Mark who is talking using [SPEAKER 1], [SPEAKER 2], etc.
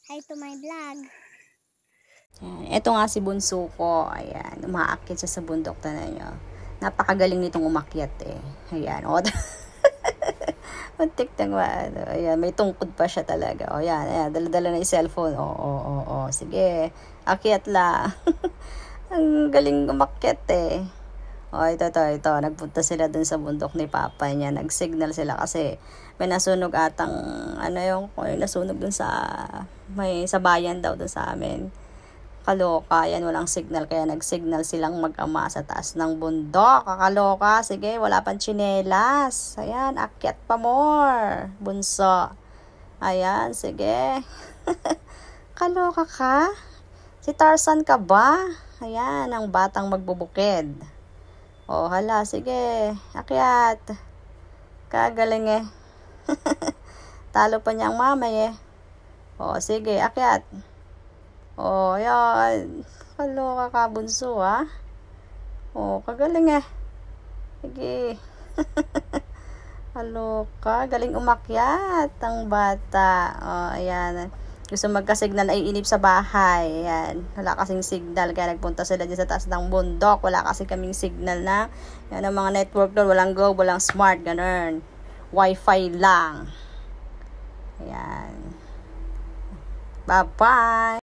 [SPEAKER 1] Hi to my vlog.
[SPEAKER 2] Ayan. Ito nga si bunso ko. Ayan. Umaakyat siya sa bundok. Tanan nyo. Napakagaling nitong umakyat eh. Ayan. O. Muntik na ayan. May tungkod pa siya talaga. O yan. Ayan. Dala-dala na yung cellphone. O. Sige. Akyat la. Ang galing umakyat eh. O, ito. Nagpunta sila dun sa bundok ni Papa niya. Nag-signal sila kasi may nasunog atang, nasunog dun sa, sa bayan daw dun sa amin. Kaloka, yan, walang signal. Kaya nag-signal silang mag-ama sa taas ng bundok. Kakaloka, sige, wala pang tsinelas. Ayan, akyat pa more. Bunso. Ayan, sige. Kaloka ka? Si Tarzan ka ba? Ayan, ang batang magbubukid. O, hala, sige. Akyat. Kagaling eh. Talo pa niyang mamay eh. O, sige, akyat. O, yan. Kaloka ka, bunso, ha? O, kagaling eh. Sige. Kaloka. Galing umakyat ang bata. O, ayan. Gusto magka-signal ay inip sa bahay. Ayan. Wala kasing signal. Kaya nagpunta sila dyan sa taas ng bundok. Wala kasi kaming signal na. Yan ang mga network doon. Walang Globe, walang Smart. Ganun. Wi-Fi lang. Ayan. Bye-bye.